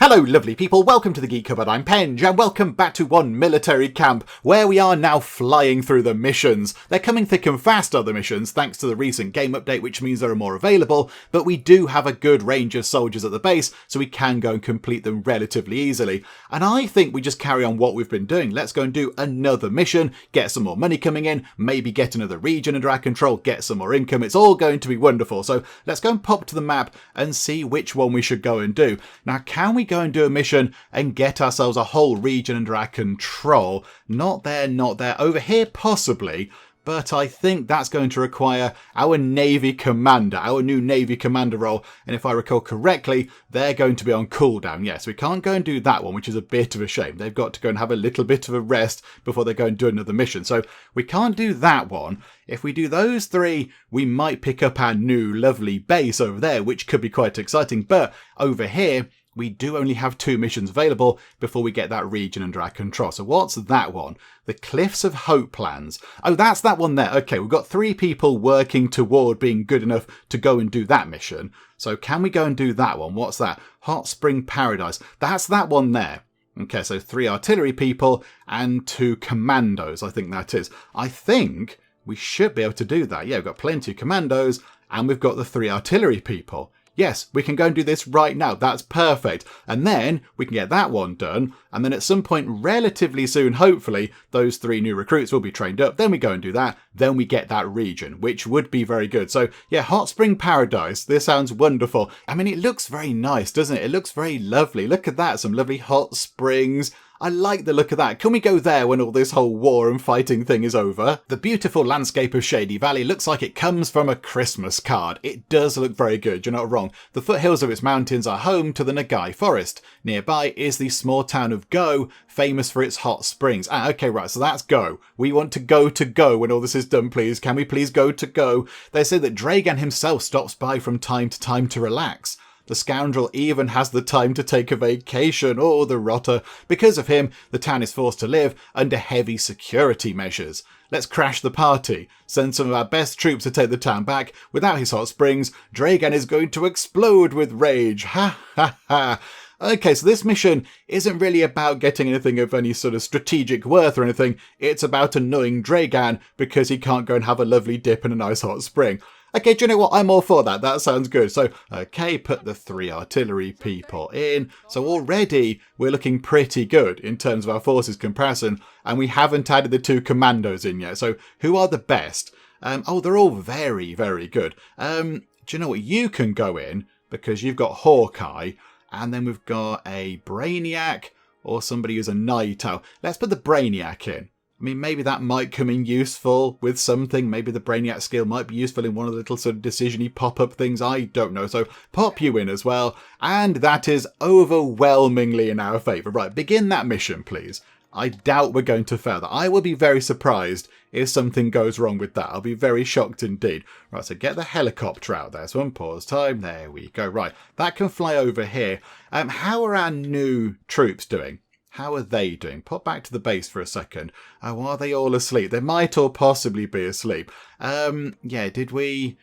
Hello lovely people, welcome to the Geek Cupboard, I'm Penge, and welcome back to one military camp, where we are now flying through the missions. They're coming thick and fast, other missions, thanks to the recent game update, which means there are more available, but we do have a good range of soldiers at the base, so we can go and complete them relatively easily. And I think we just carry on what we've been doing. Let's go and do another mission, get some more money coming in, maybe get another region under our control, get some more income. It's all going to be wonderful. So let's go and pop to the map and see which one we should go and do. Now, can we go and do a mission and get ourselves a whole region under our control? Not there, not there. Over here, possibly. But I think that's going to require our Navy Commander, our new Navy Commander role. And if I recall correctly, they're going to be on cooldown. Yes, we can't go and do that one, which is a bit of a shame. They've got to go and have a little bit of a rest before they go and do another mission. So we can't do that one. If we do those three, we might pick up our new lovely base over there, which could be quite exciting. But over here, we do only have 2 missions available before we get that region under our control. So what's that one? The Cliffs of Hope plans. Oh, that's that one there. Okay, we've got 3 people working toward being good enough to go and do that mission. So can we go and do that one? What's that? Hot Spring Paradise. That's that one there. Okay, so 3 artillery people and 2 commandos, I think that is. I think we should be able to do that. Yeah, we've got plenty of commandos and we've got the 3 artillery people. Yes, we can go and do this right now. That's perfect. And then we can get that one done. And then at some point relatively soon, hopefully, those 3 new recruits will be trained up. Then we go and do that. Then we get that region, which would be very good. So yeah, Hot Spring Paradise. This sounds wonderful. I mean, it looks very nice, doesn't it? It looks very lovely. Look at that. Some lovely hot springs. I like the look of that. Can we go there when all this whole war and fighting thing is over? The beautiful landscape of Shady Valley looks like it comes from a Christmas card. It does look very good, you're not wrong. The foothills of its mountains are home to the Nagai Forest. Nearby is the small town of Go, famous for its hot springs. Ah, okay, right, so that's Go. We want to Go when all this is done, please. Can we please go to Go? They say that Dragan himself stops by from time to time to relax. The scoundrel even has the time to take a vacation. Oh, the rotter. Because of him, the town is forced to live under heavy security measures. Let's crash the party. Send some of our best troops to take the town back. Without his hot springs, Dragan is going to explode with rage. Ha ha ha. Okay, so this mission isn't really about getting anything of any sort of strategic worth or anything. It's about annoying Dragan because he can't go and have a lovely dip in a nice hot spring. Okay, do you know what? I'm all for that. That sounds good. So, okay, put the 3 artillery people in. So already we're looking pretty good in terms of our forces comparison. And we haven't added the 2 commandos in yet. So who are the best? Oh, they're all very, very good. Do you know what? You can go in because you've got Hawkeye. And then we've got a Brainiac or somebody who's a Night Owl. Let's put the Brainiac in. I mean, maybe that might come in useful with something. Maybe the Brainiac skill might be useful in one of the little sort of decision-y pop-up things. I don't know. So pop you in as well. And that is overwhelmingly in our favour. Right, begin that mission, please. I doubt we're going to fail that. I will be very surprised if something goes wrong with that. I'll be very shocked indeed. Right, so get the helicopter out there. So unpause time. There we go. Right, that can fly over here. How are our new troops doing? How are they doing? Pop back to the base for a second. Oh, are they all asleep? They might all possibly be asleep. Yeah, did we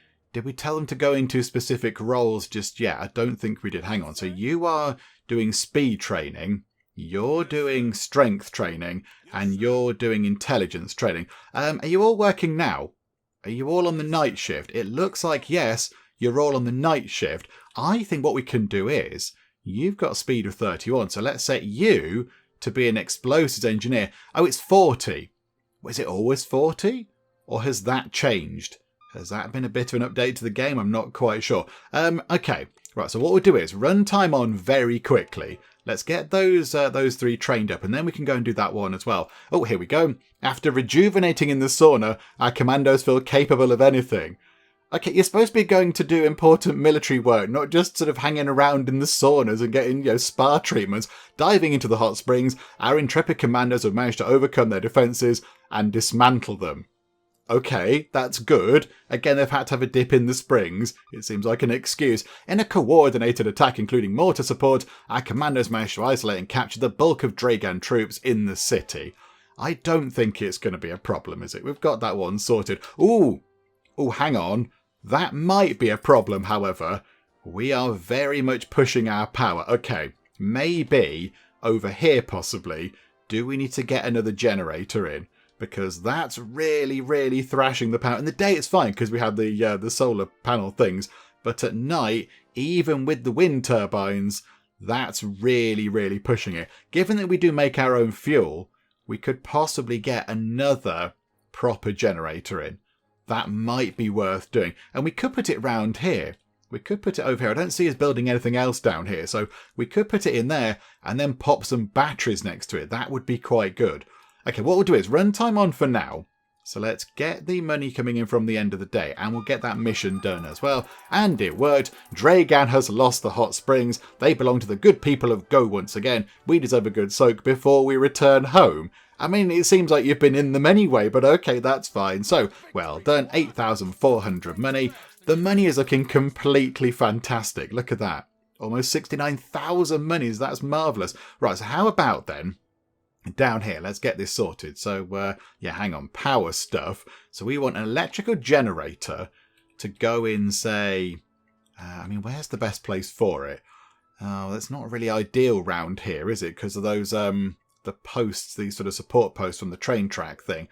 tell them to go into specific roles just yet? I don't think we did. Hang on. So you are doing speed training. You're doing strength training. And you're doing intelligence training. Are you all working now? Are you all on the night shift? It looks like, yes, you're all on the night shift. I think what we can do is, you've got a speed of 31. So let's set you to be an explosives engineer. Oh, it's 40. Was it always 40? Or has that changed? Has that been a bit of an update to the game? I'm not quite sure. Okay. Right, so what we'll do is run time on very quickly. Let's get those 3 trained up, and then we can go and do that one as well. Oh, here we go. After rejuvenating in the sauna, our commandos feel capable of anything. Okay, you're supposed to be going to do important military work, not just sort of hanging around in the saunas and getting, spa treatments. Diving into the hot springs, our intrepid commandos have managed to overcome their defences and dismantle them. Okay, that's good. Again, they've had to have a dip in the springs. It seems like an excuse. In a coordinated attack, including mortar support, our commandos managed to isolate and capture the bulk of Dragan troops in the city. I don't think it's going to be a problem, is it? We've got that one sorted. Ooh, hang on. That might be a problem, however. We are very much pushing our power. Okay, maybe over here possibly, do we need to get another generator in? Because that's really, really thrashing the power. In the day it's fine because we have the solar panel things. But at night, even with the wind turbines, that's really, really pushing it. Given that we do make our own fuel, we could possibly get another proper generator in. That might be worth doing. And we could put it round here. We could put it over here. I don't see us building anything else down here. So we could put it in there and then pop some batteries next to it. That would be quite good. Okay, what we'll do is runtime on for now. So let's get the money coming in from the end of the day. And we'll get that mission done as well. And it worked. Dragan has lost the hot springs. They belong to the good people of Go once again. We deserve a good soak before we return home. I mean, it seems like you've been in them anyway, but okay, that's fine. So, well done. 8,400 money. The money is looking completely fantastic. Look at that. Almost 69,000 monies. That's marvellous. Right, so how about then, down here, let's get this sorted. So, yeah, hang on. Power stuff. So we want an electrical generator to go in, say, I mean, where's the best place for it? Oh, that's not really ideal round here, is it? Because of those, the posts, these sort of support posts from the train track thing.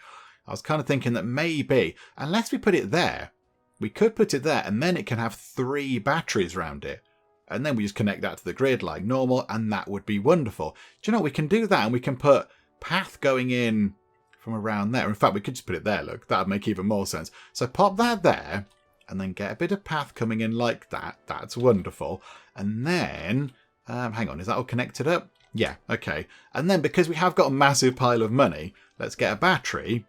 I was kind of thinking that maybe, unless we put it there, we could put it there and then it can have 3 batteries around it. And then we just connect that to the grid like normal and that would be wonderful. Do you know what? We can do that and we can put path going in from around there. In fact, we could just put it there, look. That would make even more sense. So pop that there and then get a bit of path coming in like that. That's wonderful. And then, hang on, is that all connected up? Yeah, okay. And then because we have got a massive pile of money, let's get a battery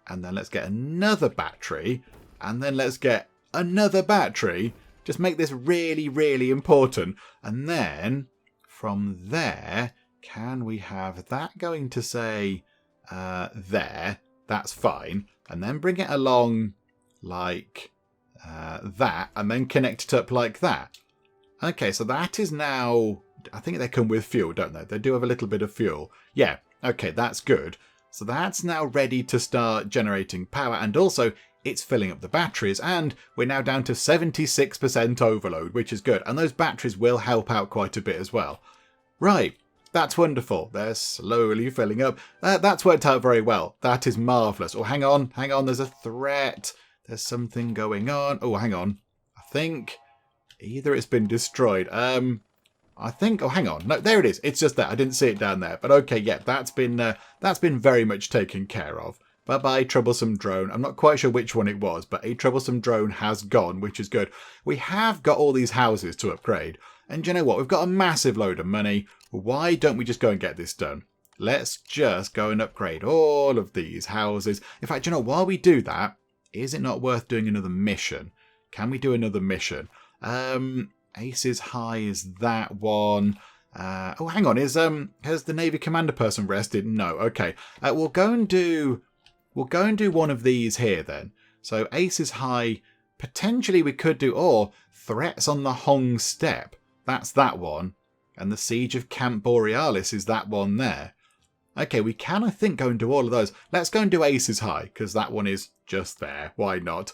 and then let's get another battery. And then let's get another battery. Just make this really, really important. And then from there, can we have that going to say there? That's fine. And then bring it along like that. And then connect it up like that. Okay, so that is now... I think they come with fuel, don't they? They do have a little bit of fuel. Yeah, okay, that's good. So that's now ready to start generating power. And also... it's filling up the batteries, and we're now down to 76% overload, which is good. And those batteries will help out quite a bit as well. Right, that's wonderful. They're slowly filling up. That's worked out very well. That is marvellous. Oh, hang on, there's a threat. There's something going on. Oh, hang on. I think either it's been destroyed. I think, oh, hang on. No, there it is. It's just there. I didn't see it down there. But okay, yeah, that's been very much taken care of. Bye-bye, troublesome drone. I'm not quite sure which one it was, but a troublesome drone has gone, which is good. We have got all these houses to upgrade. And do you know what? We've got a massive load of money. Why don't we just go and get this done? Let's just go and upgrade all of these houses. In fact, do you know, while we do that, is it not worth doing another mission? Can we do another mission? Aces High is that one. Oh, hang on. Has the Navy Commander person rested? No. Okay. We'll go and do one of these here then. So Aces High, potentially we could do, or Threats on the Hong Steppe. That's that one. And the Siege of Camp Borealis is that one there. Okay, we can, I think, go and do all of those. Let's go and do Aces High, because that one is just there. Why not?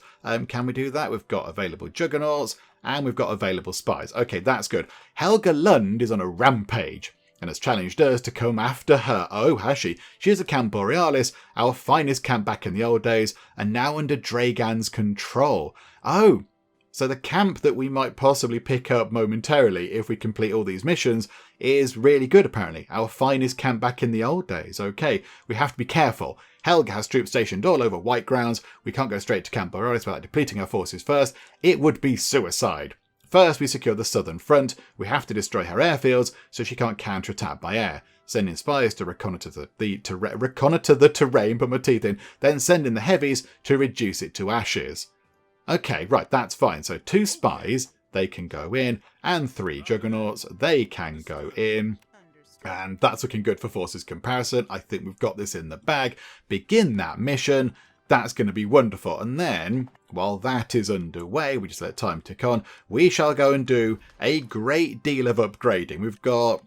Can we do that? We've got available Juggernauts, and we've got available Spies. Okay, that's good. Helga Lund is on a rampage, and has challenged us to come after her. Oh, has she? She is a Camp Borealis, our finest camp back in the old days, and now under Dragan's control. Oh, so the camp that we might possibly pick up momentarily if we complete all these missions is really good, apparently. Our finest camp back in the old days. Okay, we have to be careful. Helga has troops stationed all over White Grounds. We can't go straight to Camp Borealis without depleting our forces first. It would be suicide. First, we secure the southern front. We have to destroy her airfields so she can't counterattack by air. Send in spies to reconnoitre the terrain, put my teeth in, then send in the heavies to reduce it to ashes. Okay, right, that's fine. So 2 spies, they can go in, and 3 juggernauts, they can go in. And that's looking good for forces comparison. I think we've got this in the bag. Begin that mission. That's going to be wonderful. And then, while that is underway, we just let time tick on, we shall go and do a great deal of upgrading. We've got,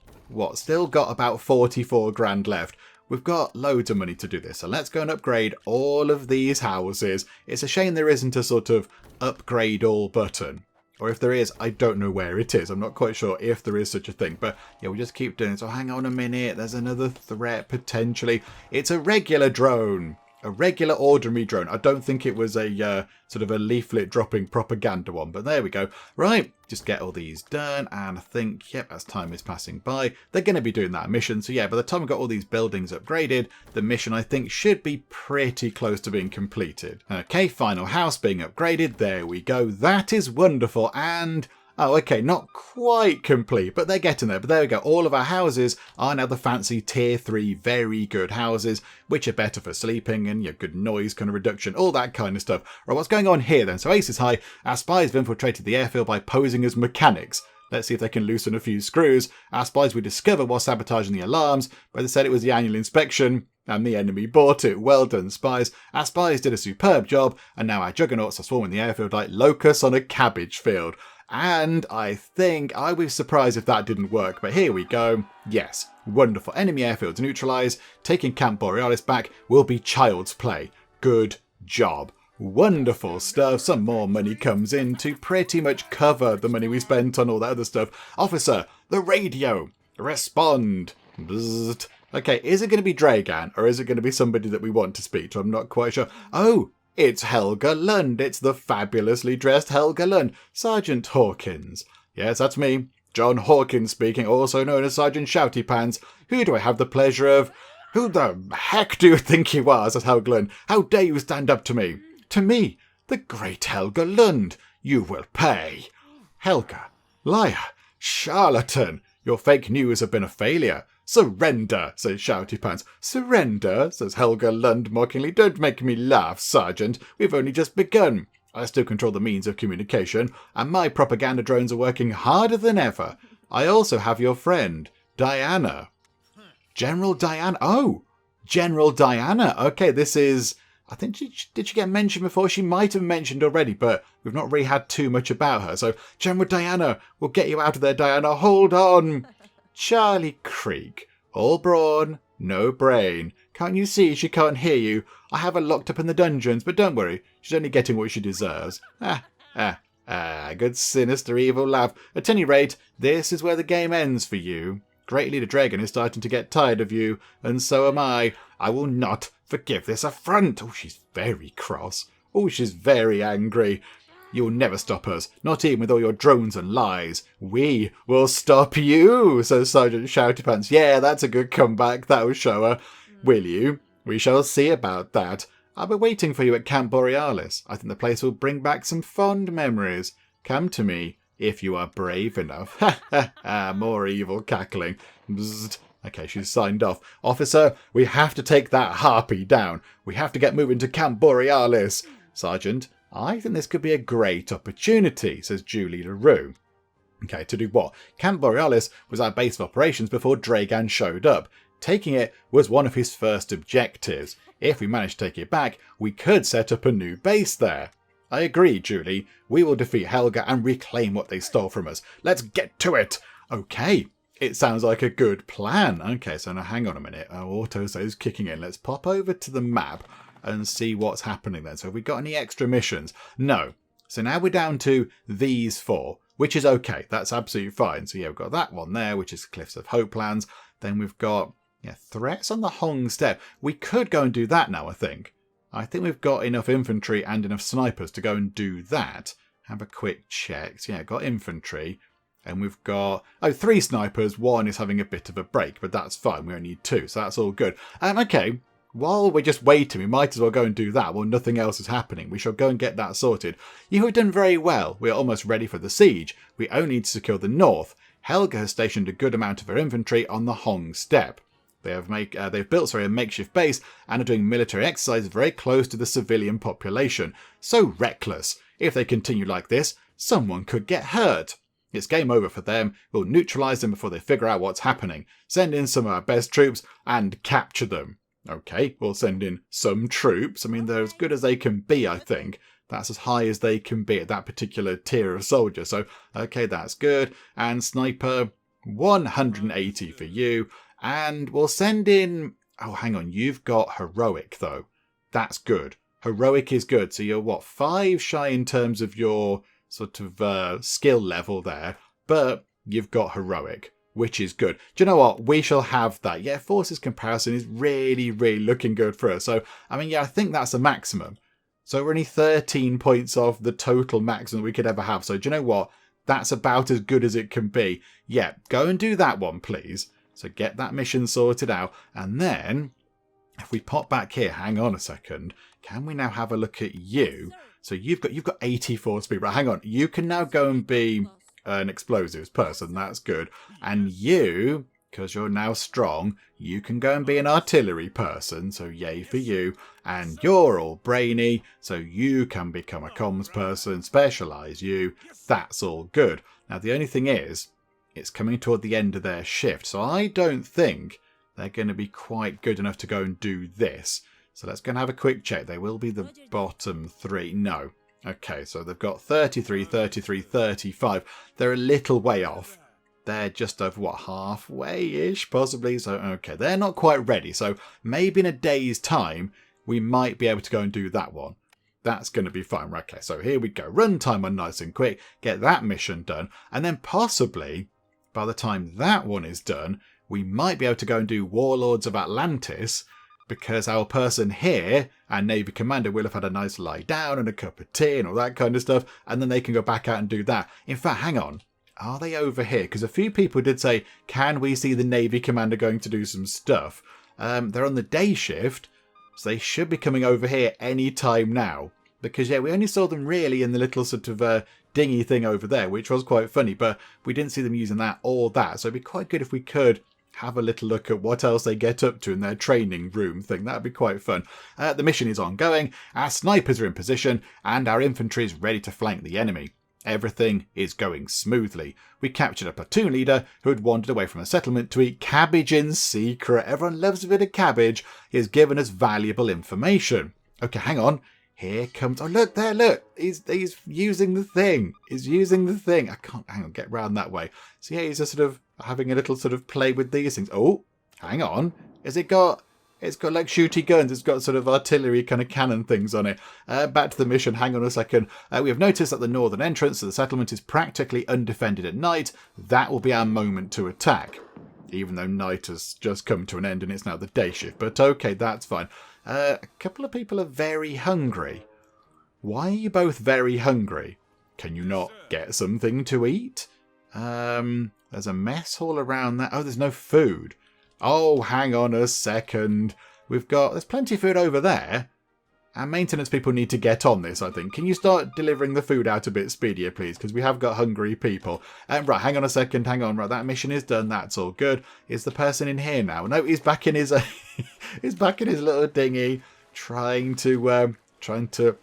still got about 44 grand left. We've got loads of money to do this. So let's go and upgrade all of these houses. It's a shame there isn't a sort of upgrade all button. Or if there is, I don't know where it is. I'm not quite sure if there is such a thing. But yeah, we'll just keep doing it. So hang on a minute. There's another threat potentially. It's a regular drone. A regular ordinary drone. I don't think it was a sort of a leaflet dropping propaganda one. But there we go. Right. Just get all these done. And I think, yep, as time is passing by, they're going to be doing that mission. So yeah, by the time we've got all these buildings upgraded, the mission I think should be pretty close to being completed. Okay, final house being upgraded. There we go. That is wonderful. And oh, okay, not quite complete, but they're getting there. But there we go. All of our houses are now the fancy tier 3 very good houses, which are better for sleeping and good noise kind of reduction, all that kind of stuff. Right, what's going on here then? So ace is high. Our spies have infiltrated the airfield by posing as mechanics. Let's see if they can loosen a few screws. Our spies we discovered while sabotaging the alarms, but they said it was the annual inspection, and the enemy bought it. Well done, spies. Our spies did a superb job, and now our juggernauts are swarming the airfield like locusts on a cabbage field. And I think I was surprised if that didn't work, but here we go. Yes, wonderful. Enemy airfields neutralised. Taking Camp Borealis back will be child's play. Good job. Wonderful stuff. Some more money comes in to pretty much cover the money we spent on all that other stuff. Officer, the radio. Respond. Bzzzt. Okay, is it going to be Dragan or is it going to be somebody that we want to speak to? I'm not quite sure. Oh, it's Helga Lund. It's the fabulously dressed Helga Lund. Sergeant Hawkins. Yes, that's me. John Hawkins speaking, also known as Sgt ShoutyPants. Who do I have the pleasure of? Who the heck do you think you are? Says Helga Lund. How dare you stand up to me? To me, the great Helga Lund. You will pay. Helga. Liar. Charlatan. Your fake news have been a failure. Surrender, says ShoutyPants. Surrender, says Helga Lund mockingly. Don't make me laugh, Sergeant. We've only just begun. I still control the means of communication, and my propaganda drones are working harder than ever. I also have your friend, Diana. General Diana. Oh, General Diana. Okay, this is... I think did she get mentioned before? She might have mentioned already, but we've not really had too much about her. So, General Diana, we'll get you out of there, Diana. Hold on. Charlie Creek. All brawn, no brain. Can't you see she can't hear you? I have her locked up in the dungeons, but don't worry. She's only getting what she deserves. Good sinister evil laugh. At any rate, this is where the game ends for you. Great Leader Dragan is starting to get tired of you, and so am I. I will not forgive this affront. Oh, she's very cross. Oh, she's very angry. You'll never stop us, not even with all your drones and lies. We will stop you, says Sergeant ShoutyPants. Yeah, that's a good comeback, that'll show her. Will you? We shall see about that. I'll be waiting for you at Camp Borealis. I think the place will bring back some fond memories. Come to me, if you are brave enough. Ha ha ha, more evil cackling. Bzzzt. Okay, she's signed off. Officer, we have to take that harpy down. We have to get moving to Camp Borealis. Sergeant, I think this could be a great opportunity, says Julie LaRue. Okay, to do what? Camp Borealis was our base of operations before Dragan showed up. Taking it was one of his first objectives. If we manage to take it back, we could set up a new base there. I agree, Julie. We will defeat Helga and reclaim what they stole from us. Let's get to it. Okay, it sounds like a good plan. Okay, so now hang on a minute. Our autosave's kicking in. Let's pop over to the map and see what's happening then. So have we got any extra missions? No. So now we're down to these 4, which is okay. That's absolutely fine. So yeah, we've got that one there, which is Cliffs of Hope plans. Then we've got threats on the Hong Step. We could go and do that now, I think. I think we've got enough infantry and enough snipers to go and do that. Have a quick check. So yeah, got infantry. And we've got 3 snipers. 1 is having a bit of a break, but that's fine. We only need 2, so that's all good. Okay. While we're just waiting, we might as well go and do that while nothing else is happening. We shall go and get that sorted. You have done very well. We are almost ready for the siege. We only need to secure the north. Helga has stationed a good amount of her infantry on the Hong Step. They've built a makeshift base and are doing military exercises very close to the civilian population. So reckless. If they continue like this, someone could get hurt. It's game over for them. We'll neutralise them before they figure out what's happening. Send in some of our best troops and capture them. Okay, we'll send in some troops. I mean, they're as good as they can be, I think. That's as high as they can be at that particular tier of soldier. So, okay, that's good. And sniper, 180 for you. And we'll send in... Oh, hang on. You've got heroic, though. That's good. Heroic is good. So you're, 5 shy in terms of your sort of skill level there, but you've got heroic, which is good. Do you know what? We shall have that. Yeah, forces comparison is really, really looking good for us. So, I mean, yeah, I think that's a maximum. So we're only 13 points off the total maximum we could ever have. So do you know what? That's about as good as it can be. Yeah, go and do that one, please. So get that mission sorted out. And then, if we pop back here, hang on a second. Can we now have a look at you? So you've got 84 speed. Right, hang on. You can now go and be an explosives person. That's good. And you, because you're now strong, you can go and be an artillery person. So yay for you. And you're all brainy, so you can become a comms person, specialise you. That's all good. Now, the only thing is, it's coming toward the end of their shift. So I don't think they're going to be quite good enough to go and do this. So let's go and have a quick check. They will be the bottom 3. No. Okay, so they've got 33, 33, 35. They're a little way off. They're just over, what, halfway-ish, possibly? So, okay, they're not quite ready. So maybe in a day's time, we might be able to go and do that one. That's going to be fine. Okay, so here we go. Run time on nice and quick. Get that mission done. And then possibly, by the time that one is done, we might be able to go and do Warlords of Atlantis, because our person here, our Navy Commander, will have had a nice lie down and a cup of tea and all that kind of stuff, and then they can go back out and do that. In fact, hang on. Are they over here? Because a few people did say, can we see the Navy Commander going to do some stuff? They're on the day shift, so they should be coming over here any time now. Because, yeah, we only saw them really in the little sort of dinghy thing over there, which was quite funny, but we didn't see them using that or that. So it'd be quite good if we could have a little look at what else they get up to in their training room thing. That'd be quite fun. The mission is ongoing, our snipers are in position, and our infantry is ready to flank the enemy. Everything is going smoothly. We captured a platoon leader who had wandered away from a settlement to eat cabbage in secret. Everyone loves a bit of cabbage. He has given us valuable information. Okay, hang on. Here comes... Oh, look there, look. He's using the thing. He's using the thing. I can't... Hang on, get round that way. So, yeah, he's just sort of having a little sort of play with these things. Oh, hang on. Has it got... It's got like shooty guns. It's got sort of artillery kind of cannon things on it. Back to the mission. Hang on a second. We have noticed that the northern entrance to the settlement is practically undefended at night. That will be our moment to attack. Even though night has just come to an end and it's now the day shift. But okay, that's fine. A couple of people are very hungry. Why are you both very hungry? Can you not get something to eat? There's a mess hall around that. Oh, there's no food. Oh, hang on a second. There's plenty of food over there. Our maintenance people need to get on this, I think. Can you start delivering the food out a bit speedier, please? Because we have got hungry people. Right, hang on a second. Hang on. Right, that mission is done. That's all good. Is the person in here now? No, he's back in his he's back in his little dinghy, trying to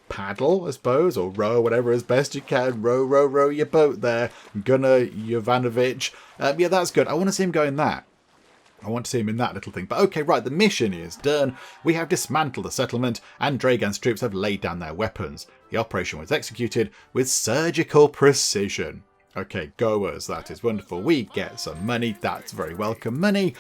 paddle, I suppose, or row, whatever as best you can. Row your boat there. Gunnar Jovanovic. Yeah, that's good. I want to see him go in that. I want to see him in that little thing. But okay, right, the mission is done. We have dismantled the settlement and Dragan's troops have laid down their weapons. The operation was executed with surgical precision. Okay, go us. That is wonderful. We get some money. That's very welcome money.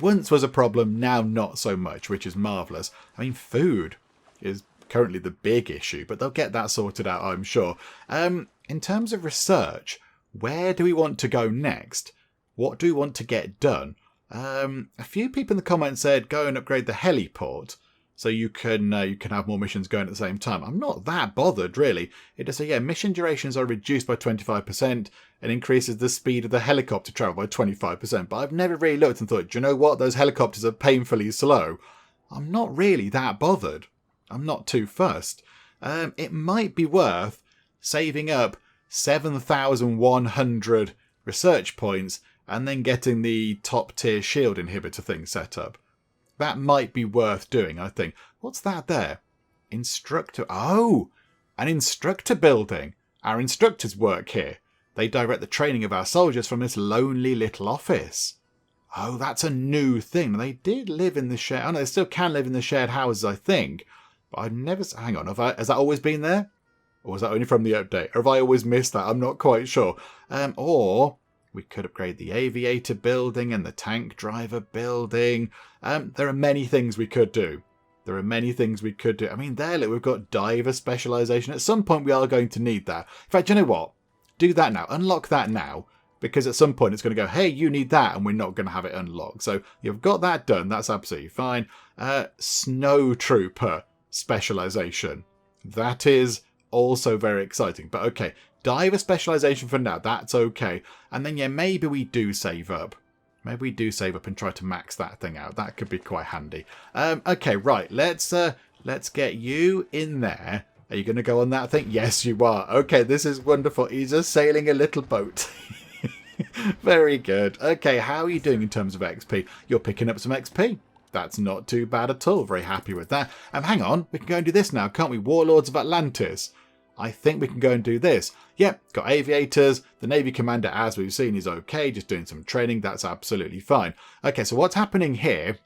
Once was a problem, now not so much, which is marvellous. I mean, food is currently the big issue, but they'll get that sorted out, I'm sure. In terms of research, where do we want to go next? What do we want to get done? A few people in the comments said go and upgrade the heliport so you can have more missions going at the same time. I'm not that bothered, really. It does say, yeah, mission durations are reduced by 25% and increases the speed of the helicopter travel by 25%. But I've never really looked and thought, do you know what? Those helicopters are painfully slow. I'm not really that bothered. I'm not too fussed. It might be worth saving up 7,100 research points and then getting the top tier shield inhibitor thing set up. That might be worth doing, I think. What's that there? Instructor. Oh, an instructor building. Our instructors work here. They direct the training of our soldiers from this lonely little office. Oh, that's a new thing. They did live in the shared... Oh, no, they still can live in the shared houses, I think. But I've never... Hang on, has that always been there? Or was that only from the update? Or have I always missed that? I'm not quite sure. Or... we could upgrade the aviator building and the tank driver building. There are many things we could do. There are many things we could do. I mean, there, look, we've got diver specialization. At some point, we are going to need that. In fact, you know what? Do that now. Unlock that now. Because at some point, it's going to go, hey, you need that, and we're not going to have it unlocked. So you've got that done. That's absolutely fine. Snow Trooper specialization. That is also very exciting. But okay, diver specialization for now. That's okay. And then, yeah, maybe we do save up. Maybe we do save up and try to max that thing out. That could be quite handy. Okay, right. Let's get you in there. Are you going to go on that thing? Yes, you are. Okay, this is wonderful. He's just sailing a little boat. Very good. Okay, how are you doing in terms of XP? You're picking up some XP. That's not too bad at all. Very happy with that. Hang on. We can go and do this now, can't we? Warlords of Atlantis. I think we can go and do this. Yep, got aviators. The Navy commander, as we've seen, is okay. Just doing some training. That's absolutely fine. Okay, so what's happening here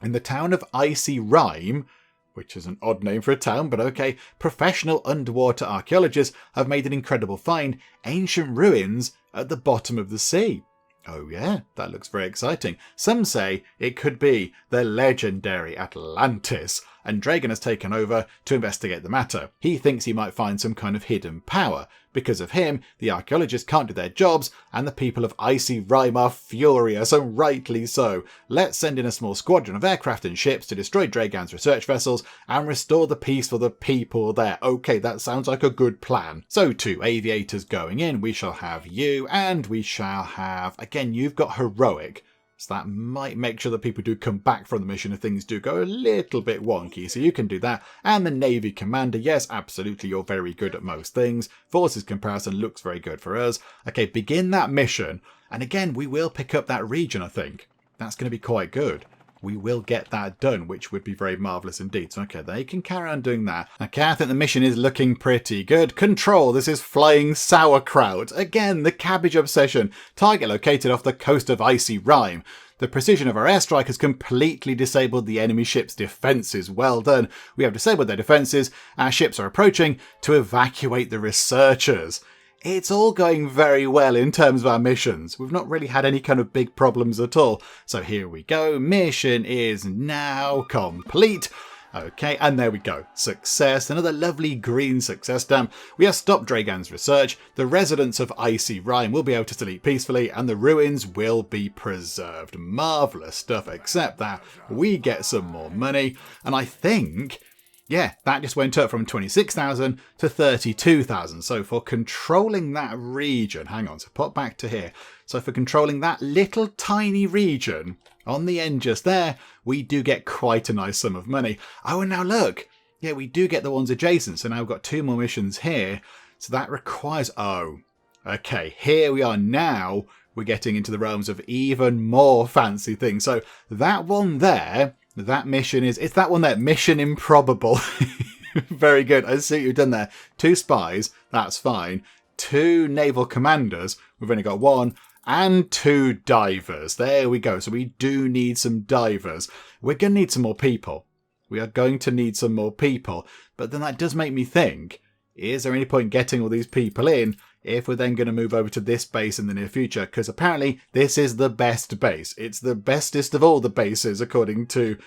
in the town of Icy Rime, which is an odd name for a town, but okay, professional underwater archaeologists have made an incredible find, ancient ruins at the bottom of the sea. Oh yeah, that looks very exciting. Some say it could be the legendary Atlantis, and Dragan has taken over to investigate the matter. He thinks he might find some kind of hidden power. Because of him, the archaeologists can't do their jobs, and the people of Icy Rime are furious, and rightly so. Let's send in a small squadron of aircraft and ships to destroy Dragan's research vessels and restore the peace for the people there. Okay, that sounds like a good plan. So 2 aviators going in, we shall have you, and we shall have, again, you've got heroic. So that might make sure that people do come back from the mission if things do go a little bit wonky. So you can do that. And the Navy Commander, yes, absolutely, you're very good at most things. Forces comparison looks very good for us. Okay, begin that mission. And again, we will pick up that region, I think. That's going to be quite good. We will get that done, which would be very marvellous indeed. So, okay, they can carry on doing that. Okay, I think the mission is looking pretty good. Control, this is flying sauerkraut. Again, the cabbage obsession. Target located off the coast of Icy Rime. The precision of our airstrike has completely disabled the enemy ship's defences. Well done. We have disabled their defences. Our ships are approaching to evacuate the researchers. It's all going very well in terms of our missions. We've not really had any kind of big problems at all. So here we go. Mission is now complete. Okay, and there we go. Success. Another lovely green success stamp. We have stopped Dragan's research. The residents of Icy Rime will be able to sleep peacefully, and the ruins will be preserved. Marvellous stuff, except that we get some more money. And I think... yeah, that just went up from 26,000 to 32,000. So for controlling that region, hang on, so pop back to here. So for controlling that little tiny region on the end just there, we do get quite a nice sum of money. Oh, and now look, yeah, we do get the ones adjacent. So now we've got 2 more missions here. So that requires, oh, okay, here we are now. We're getting into the realms of even more fancy things. So that one there, that mission is, it's that one there, Mission Improbable. Very good. I see what you've done there. 2 spies, that's fine. 2 naval commanders, we've only got 1, and 2 divers. There we go. So we do need some divers. We're going to need some more people. We are going to need some more people. But then that does make me think, is there any point getting all these people in if we're then going to move over to this base in the near future? Because apparently this is the best base. It's the bestest of all the bases according to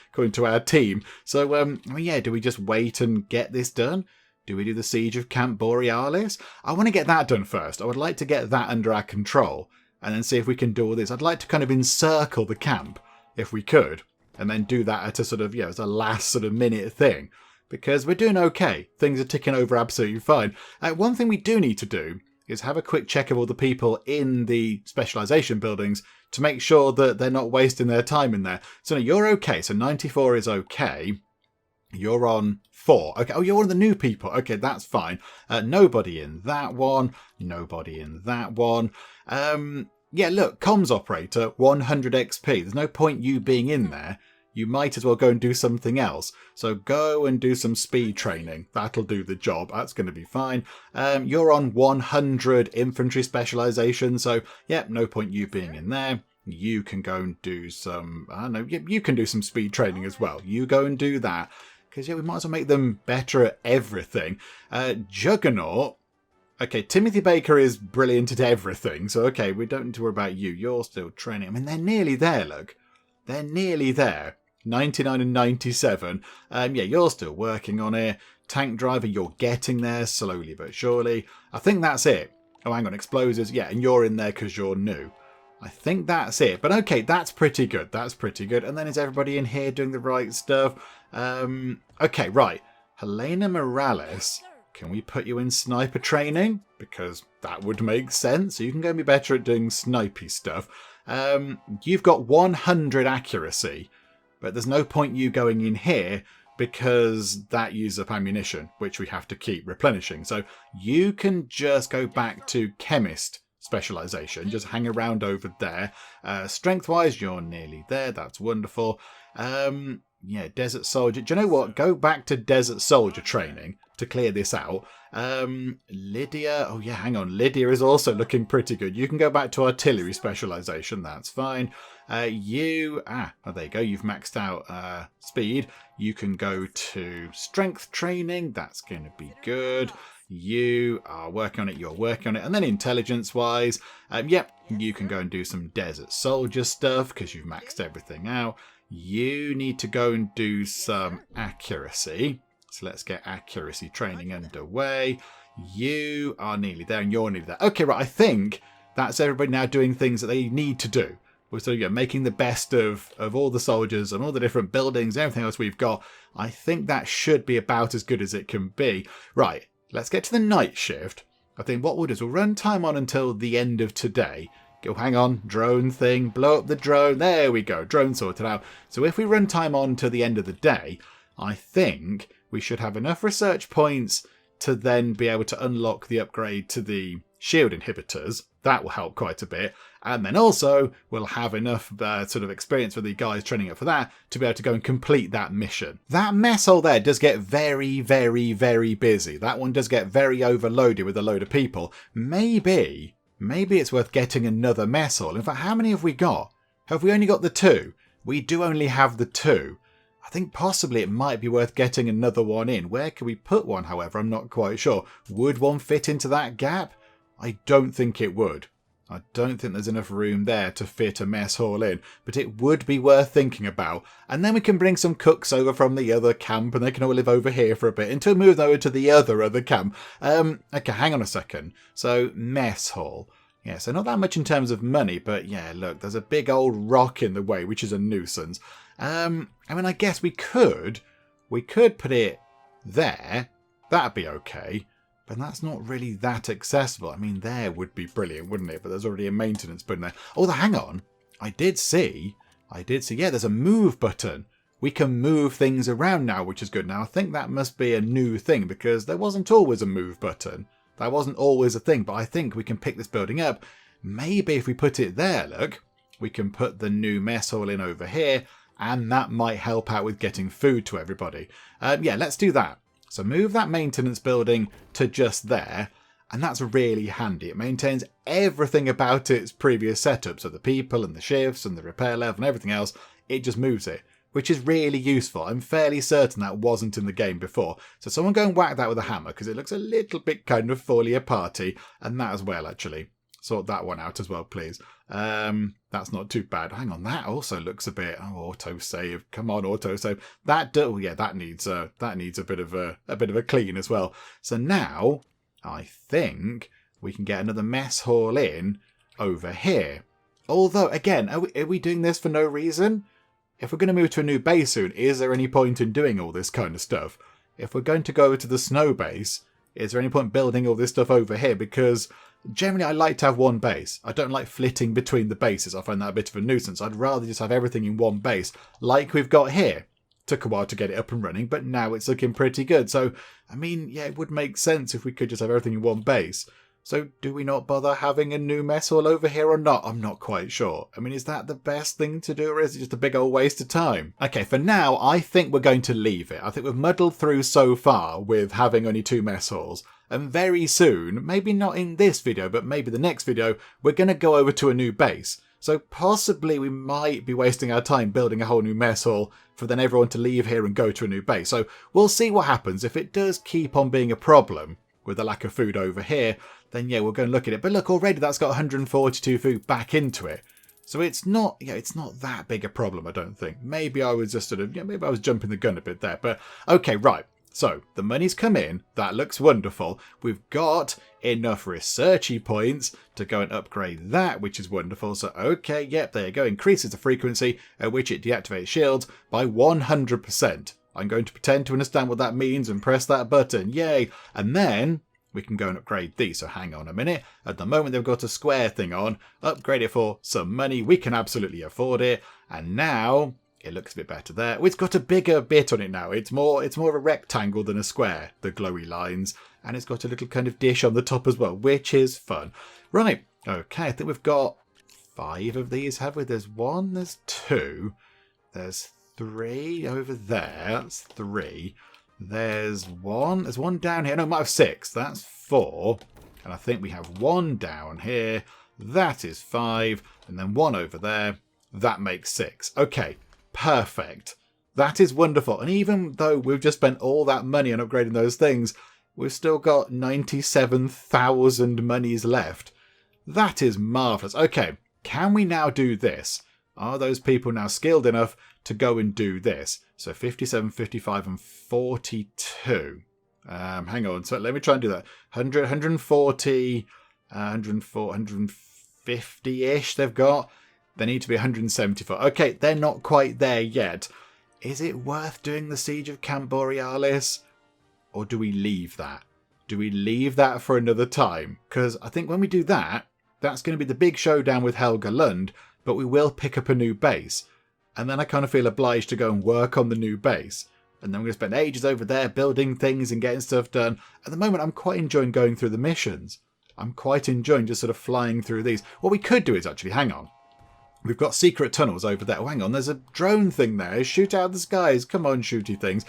our team. So, I mean, yeah, do we just wait and get this done? Do we do the siege of Camp Borealis? I want to get that done first. I would like to get that under our control and then see if we can do all this. I'd like to kind of encircle the camp if we could and then do that at a sort of, as a last sort of minute thing. Because we're doing okay. Things are ticking over absolutely fine. One thing we do need to do is have a quick check of all the people in the specialization buildings to make sure that they're not wasting their time in there. So no, you're okay. So 94 is okay. You're on 4. Okay. Oh, you're one of the new people. Okay, that's fine. Nobody in that one. Nobody in that one. Yeah, look, comms operator, 100 XP. There's no point you being in there. You might as well go and do something else. So go and do some speed training. That'll do the job. That's going to be fine. You're on 100 infantry specialization. So, yeah, no point you being in there. You can go and do some, I don't know, you can do some speed training as well. You go and do that. Because, yeah, we might as well make them better at everything. Juggernaut. Okay, Timothy Baker is brilliant at everything. So, okay, we don't need to worry about you. You're still training. I mean, they're nearly there, look. They're nearly there. 99 and 97. Yeah, you're still working on it. Tank driver, you're getting there slowly but surely. I think that's it. Oh, hang on, explosives. Yeah, and you're in there because you're new. I think that's it. But okay, that's pretty good. That's pretty good. And then is everybody in here doing the right stuff? Okay, right. Helena Morales, can we put you in sniper training? Because that would make sense. You can go and be better at doing snipey stuff. You've got 100 accuracy, but there's no point you going in here because that uses up ammunition, which we have to keep replenishing. So you can just go back to chemist specialization, just hang around over there. Strength wise, you're nearly there. That's wonderful. Yeah, desert soldier. Do you know what? Go back to desert soldier training to clear this out. Lydia. Oh yeah, hang on. Lydia is also looking pretty good. You can go back to artillery specialization. That's fine. Oh, there you go. You've maxed out speed. You can go to strength training. That's going to be good. You are working on it. You're working on it. And then intelligence-wise, yep, you can go and do some desert soldier stuff because you've maxed everything out. You need to go and do some accuracy. So let's get accuracy training underway. You are nearly there and you're nearly there. Okay, right. I think that's everybody now doing things that they need to do. So yeah, making the best of all the soldiers and all the different buildings, everything else we've got. I think that should be about as good as it can be. Right, let's get to the night shift. I think what we'll do is we'll run time on until the end of today. Go, hang on, drone thing, blow up the drone. There we go, drone sorted out. So if we run time on until the end of the day, I think we should have enough research points to then be able to unlock the upgrade to the shield inhibitors. That will help quite a bit. And then also we'll have enough sort of experience with the guys training up for that to be able to go and complete that mission. That mess hole there does get very, very, very busy. That one does get very overloaded with a load of people. Maybe it's worth getting another mess hall. In fact, how many have we got? Have we only got the 2? We do only have the 2. I think possibly it might be worth getting another one in. Where can we put one, however? I'm not quite sure. Would one fit into that gap? I don't think it would. I don't think there's enough room there to fit a mess hall in, but it would be worth thinking about. And then we can bring some cooks over from the other camp and they can all live over here for a bit until we move over to the other camp. Okay, hang on a second. So, mess hall. Yeah, so not that much in terms of money, but yeah, look, there's a big old rock in the way, which is a nuisance. I mean, I guess we could put it there. That'd be okay. But that's not really that accessible. I mean, there would be brilliant, wouldn't it? But there's already a maintenance button there. Oh, hang on. I did see, yeah, there's a move button. We can move things around now, which is good. Now, I think that must be a new thing because there wasn't always a move button. That wasn't always a thing, but I think we can pick this building up. Maybe if we put it there, look, we can put the new mess hall in over here, and that might help out with getting food to everybody. Yeah, let's do that. So move that maintenance building to just there, and that's really handy. It maintains everything about its previous setup, so the people and the shifts and the repair level and everything else, it just moves it, which is really useful. I'm fairly certain that wasn't in the game before. So someone go and whack that with a hammer, because it looks a little bit kind of fally aparty, and that as well, actually. Sort that one out as well, please. That's not too bad. Hang on, that also looks a bit autosave. Come on, autosave. That needs a bit of a clean as well. So now I think we can get another mess hall in over here. Although again, are we doing this for no reason? If we're going to move to a new base soon, is there any point in doing all this kind of stuff? If we're going to go over to the snow base, is there any point building all this stuff over here? Because generally I like to have one base. I don't like flitting between the bases. I find that a bit of a nuisance. I'd rather just have everything in one base, like we've got here. Took a while to get it up and running, but now it's looking pretty good. So, I mean, yeah, it would make sense if we could just have everything in one base. So do we not bother having a new mess hall over here or not? I'm not quite sure. I mean, is that the best thing to do or is it just a big old waste of time? Okay, for now, I think we're going to leave it. I think we've muddled through so far with having only 2 mess halls. And very soon, maybe not in this video, but maybe the next video, we're going to go over to a new base. So possibly we might be wasting our time building a whole new mess hall for then everyone to leave here and go to a new base. So we'll see what happens. If it does keep on being a problem with the lack of food over here, then yeah, we'll go and look at it. But look, already that's got 142 food back into it. So it's not, it's not that big a problem, I don't think. Maybe I was just maybe I was jumping the gun a bit there. But okay, right. So the money's come in. That looks wonderful. We've got enough researchy points to go and upgrade that, which is wonderful. So, okay, yep, there you go. Increases the frequency at which it deactivates shields by 100%. I'm going to pretend to understand what that means and press that button. Yay. And then we can go and upgrade these. So hang on a minute. At the moment, they've got a square thing on. Upgrade it for some money. We can absolutely afford it. And now it looks a bit better there. Oh, it's got a bigger bit on it now. It's more of a rectangle than a square, the glowy lines. And it's got a little kind of dish on the top as well, which is fun. Right. Okay, I think we've got 5 of these, have we? There's 1, there's 2, there's 3 over there. That's 3. There's 1. There's 1 down here. No, I might have 6. That's 4. And I think we have 1 down here. That is 5. And then 1 over there. That makes 6. Okay. Perfect. That is wonderful. And even though we've just spent all that money on upgrading those things, we've still got 97,000 monies left. That is marvellous. Okay, can we now do this? Are those people now skilled enough to go and do this? So 57, 55 and 42. Hang on. So let me try and do that. 100, 140, 104, 150-ish they've got. They need to be 174. Okay, they're not quite there yet. Is it worth doing the Siege of Camp Borealis? Or do we leave that? Do we leave that for another time? Because I think when we do that, that's going to be the big showdown with Helga Lund, but we will pick up a new base. And then I kind of feel obliged to go and work on the new base. And then we're going to spend ages over there building things and getting stuff done. At the moment, I'm quite enjoying going through the missions. I'm quite enjoying just sort of flying through these. What we could do is actually, hang on. We've got secret tunnels over there. Oh, hang on, there's a drone thing there. Shoot out the skies. Come on, shooty things.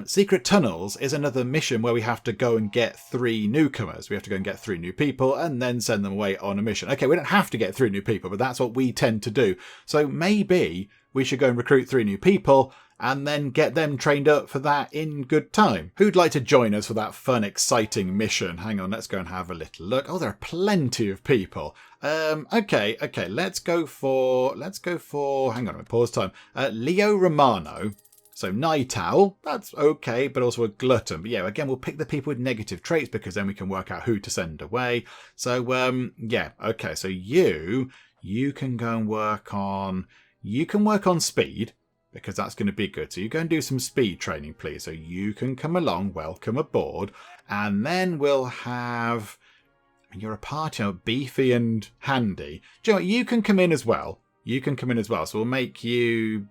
Secret tunnels is another mission where we have to go and get 3 newcomers. We have to go and get 3 new people and then send them away on a mission. Okay, we don't have to get 3 new people, but that's what we tend to do. So maybe we should go and recruit 3 new people and then get them trained up for that in good time. Who'd like to join us for that fun, exciting mission? Hang on, let's go and have a little look. Oh, there are plenty of people. Okay, let's go for, hang on a minute, pause time. Leo Romano. So Night Owl, that's okay, but also a glutton. But yeah, again, we'll pick the people with negative traits because then we can work out who to send away. So, yeah, okay, so you can go and work on, speed, because that's going to be good. So you go and do some speed training, please. So you can come along, welcome aboard, and then we'll have, you're a party, beefy and handy. Do you know what? You can come in as well. So we'll make you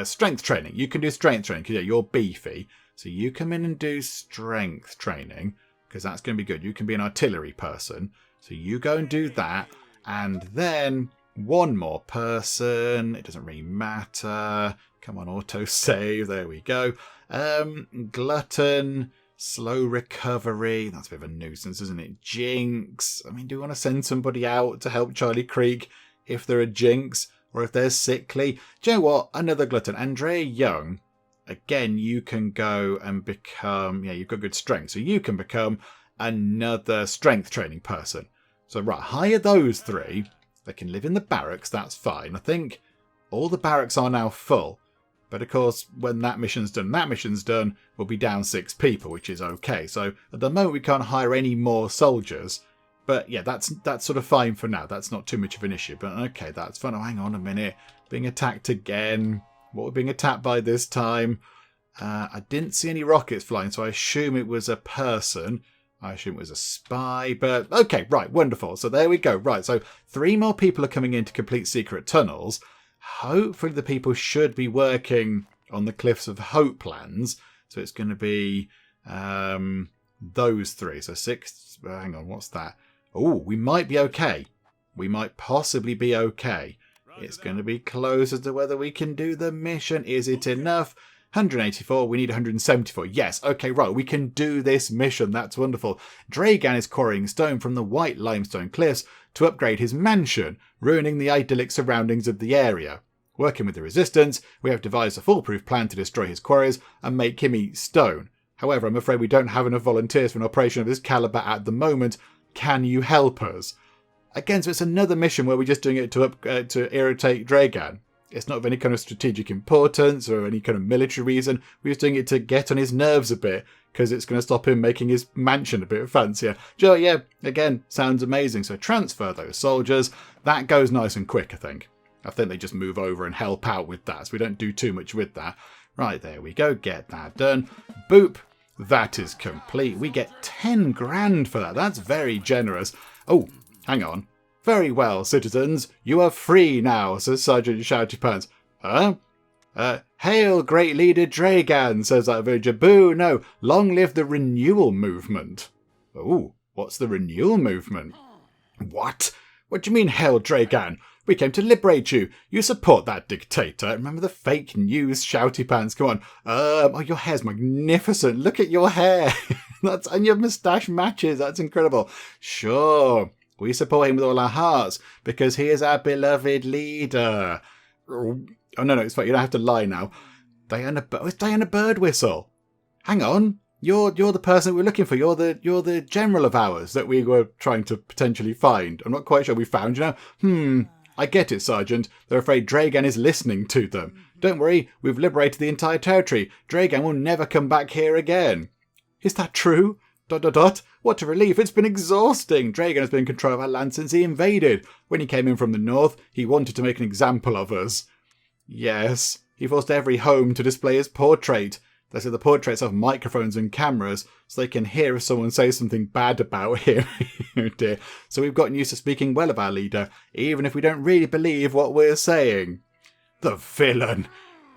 strength training. You can do strength training because you're beefy. So you come in and do strength training because that's going to be good. You can be an artillery person. So you go and do that. And then one more person. It doesn't really matter. Come on, auto-save. There we go. Glutton. Slow recovery. That's a bit of a nuisance, isn't it? Jinx. I mean, do you want to send somebody out to help Charlie Creek if they're a jinx or if they're sickly? Do you know what? Another glutton. Andrea Young. Again, you can go and become... Yeah, you've got good strength. So you can become another strength training person. So, right, hire those 3. They can live in the barracks. That's fine. I think all the barracks are now full. But of course, when that mission's done, we'll be down 6 people, which is okay. So at the moment, we can't hire any more soldiers. But yeah, that's sort of fine for now. That's not too much of an issue. But okay, that's fine. Oh, hang on a minute. Being attacked again. What we're being attacked by this time? I didn't see any rockets flying, so I assume it was a person. I assume it was a spy. But okay, right, wonderful. So there we go. Right, so 3 more people are coming in to complete secret tunnels. Hopefully the people should be working on the Cliffs of Hope plans. So it's going to be those 3. So 6. Hang on, what's that? Oh, we might be okay. We might possibly be okay. It's going to be close as to whether we can do the mission. Is it enough? 184. We need 174. Yes. Okay, right. We can do this mission. That's wonderful. Dragan is quarrying stone from the white limestone cliffs to upgrade his mansion, ruining the idyllic surroundings of the area. Working with the resistance, we have devised a foolproof plan to destroy his quarries and make him eat stone. However, I'm afraid we don't have enough volunteers for an operation of this caliber at the moment. Can you help us? Again, so it's another mission where we're just doing it to irritate Dragan. It's not of any kind of strategic importance or any kind of military reason. We're just doing it to get on his nerves a bit because it's going to stop him making his mansion a bit fancier. Joe, yeah, again, sounds amazing. So transfer those soldiers. That goes nice and quick, I think. I think they just move over and help out with that. So we don't do too much with that. Right, there we go. Get that done. Boop. That is complete. We get 10 grand for that. That's very generous. Oh, hang on. Very well, citizens. You are free now, says Sgt ShoutyPants. Huh? Hail, great leader Dragan, says that villager. Boo, no. Long live the renewal movement. Oh, what's the renewal movement? What? What do you mean, hail, Dragan? We came to liberate you. You support that dictator. Remember the fake news, ShoutyPants? Come on. Oh, your hair's magnificent. Look at your hair. And your moustache matches. That's incredible. Sure. We support him with all our hearts because he is our beloved leader. Oh, no, it's fine. You don't have to lie now. It's Diana Birdwhistle. Hang on. You're the person we're looking for. You're the general of ours that we were trying to potentially find. I'm not quite sure we found you now. I get it, Sergeant. They're afraid Dragan is listening to them. Don't worry. We've liberated the entire territory. Dragan will never come back here again. Is that true? ... What a relief. It's been exhausting. Dragan has been in control of our land since he invaded. When he came in from the north, he wanted to make an example of us. Yes, he forced every home to display his portrait. They said the portraits have microphones and cameras, so they can hear if someone says something bad about him. Oh dear. So we've gotten used to speaking well of our leader, even if we don't really believe what we're saying. The villain!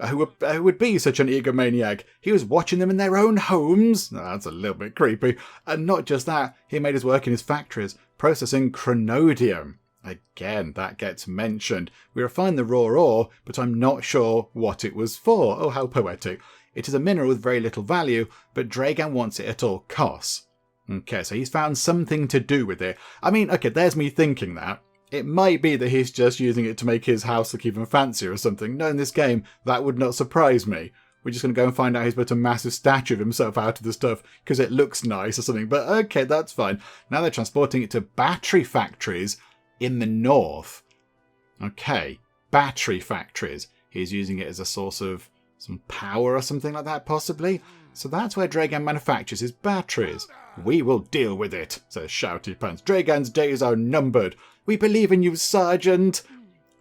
Who would be such an egomaniac? He was watching them in their own homes. That's a little bit creepy. And not just that, he made us work in his factories, processing Chronodium. Again, that gets mentioned. We refined the raw ore, but I'm not sure what it was for. Oh, how poetic. It is a mineral with very little value, but Dragan wants it at all costs. Okay, so he's found something to do with it. I mean, okay, there's me thinking that. It might be that he's just using it to make his house look even fancier or something. No, in this game, that would not surprise me. We're just going to go and find out he's built a massive statue of himself out of the stuff because it looks nice or something. But okay, that's fine. Now they're transporting it to battery factories in the north. Okay, battery factories. He's using it as a source of some power or something like that, possibly. So that's where Dragan manufactures his batteries. We will deal with it, says ShoutyPants. Dragan's days are numbered. We believe in you, Sergeant.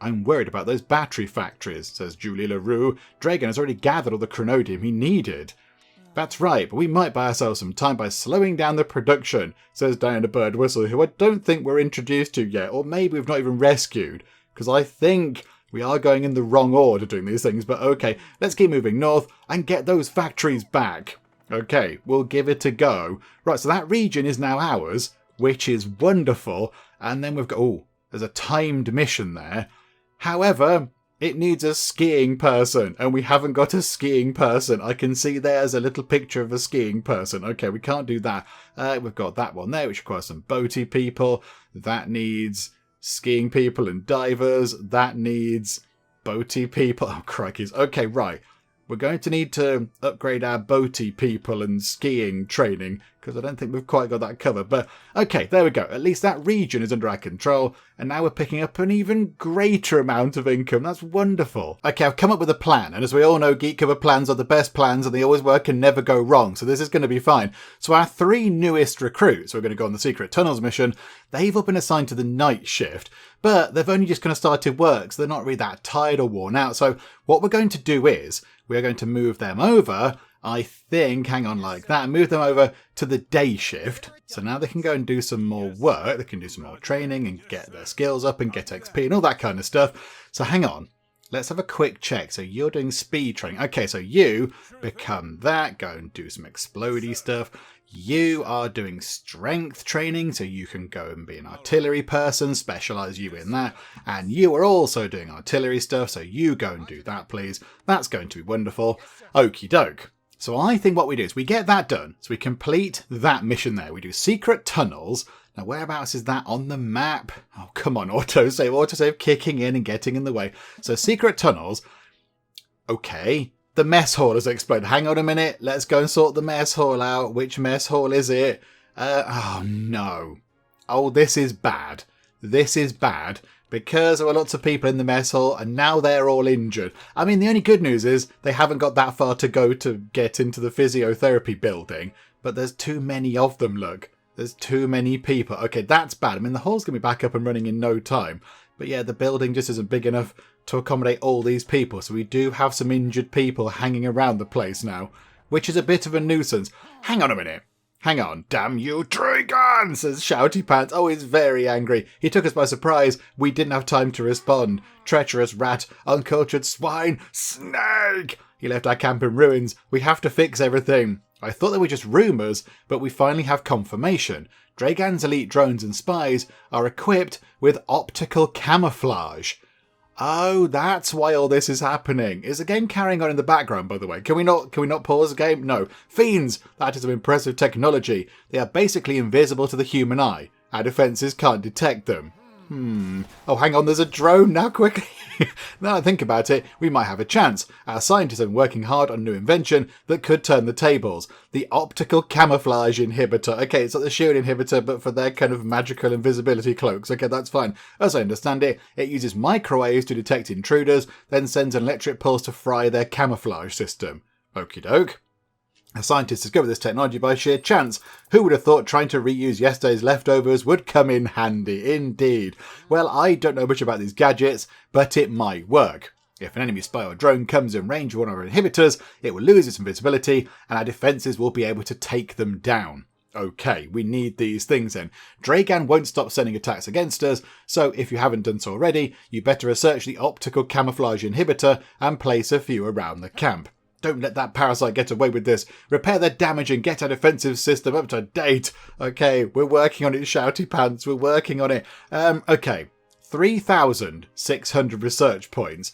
I'm worried about those battery factories, says Julie LaRue. Dragan has already gathered all the Chronodium he needed. That's right, but we might buy ourselves some time by slowing down the production, says Diana Birdwhistle, who I don't think we're introduced to yet, or maybe we've not even rescued, because I think we are going in the wrong order doing these things, but okay, let's keep moving north and get those factories back. Okay, we'll give it a go. Right, so that region is now ours, which is wonderful, and then we've got, oh, there's a timed mission there. However, it needs a skiing person, and we haven't got a skiing person. I can see there's a little picture of a skiing person. Okay, we can't do that. We've got that one there, which requires some boaty people. That needs skiing people and divers. That needs boaty people. Oh, crikeys. Okay, right. We're going to need to upgrade our boaty people and skiing training, because I don't think we've quite got that covered. But okay, there we go. At least that region is under our control, and now we're picking up an even greater amount of income. That's wonderful. Okay, I've come up with a plan, and as we all know, Geek Cover plans are the best plans, and they always work and never go wrong, so this is going to be fine. So our 3 newest recruits who are going to go on the Secret Tunnels mission, they've all been assigned to the night shift, but they've only just kind of started work, so they're not really that tired or worn out. So what we're going to do is, we're going to move them over, I think, hang on, like that, move them over to the day shift. So now they can go and do some more work, they can do some more training and get their skills up and get XP and all that kind of stuff. So hang on, let's have a quick check. So you're doing speed training. Okay, so you become that, go and do some explodey stuff. You are doing strength training, so you can go and be an artillery person, specialise you in that. And you are also doing artillery stuff, so you go and do that, please. That's going to be wonderful. Okie doke. So I think what we do is we get that done. So we complete that mission there. We do secret tunnels. Now, whereabouts is that on the map? Oh, come on, autosave. Autosave kicking in and getting in the way. So secret tunnels. Okay. The mess hall has exploded. Hang on a minute. Let's go and sort the mess hall out. Which mess hall is it? Oh, no. Oh, this is bad. this is bad because there were lots of people in the mess hall and now they're all injured. I mean, the only good news is they haven't got that far to go to get into the physiotherapy building, but there's too many of them, look. There's too many people. Okay, that's bad. I mean, the hall's going to be back up and running in no time. But yeah, the building just isn't big enough to accommodate all these people. So we do have some injured people hanging around the place now, which is a bit of a nuisance. Hang on a minute. Hang on. Damn you, Dragan, says ShoutyPants. Oh, he's very angry. He took us by surprise. We didn't have time to respond. Treacherous rat, uncultured swine, snake. He left our camp in ruins. We have to fix everything. I thought they were just rumours, but we finally have confirmation. Dragan's elite drones and spies are equipped with optical camouflage. Oh, that's why all this is happening. Is the game carrying on in the background, by the way? Can we not pause the game? No. Fiends! That is some impressive technology. They are basically invisible to the human eye. Our defences can't detect them. Oh, hang on, there's a drone now, quickly. Now I think about it, we might have a chance. Our scientists are working hard on a new invention that could turn the tables. The optical camouflage inhibitor. Okay, it's like the shield inhibitor, but for their kind of magical invisibility cloaks. Okay, that's fine. As I understand it, it uses microwaves to detect intruders, then sends an electric pulse to fry their camouflage system. Okie doke. A scientist discovered this technology by sheer chance. Who would have thought trying to reuse yesterday's leftovers would come in handy? Indeed. Well, I don't know much about these gadgets, but it might work. If an enemy spy or drone comes in range of one of our inhibitors, it will lose its invisibility, and our defences will be able to take them down. Okay, we need these things then. Dragan won't stop sending attacks against us, so if you haven't done so already, you better research the optical camouflage inhibitor and place a few around the camp. Don't let that parasite get away with this. Repair the damage and get our defensive system up to date. Okay, we're working on it, ShoutyPants. We're working on it. Okay, 3,600 research points.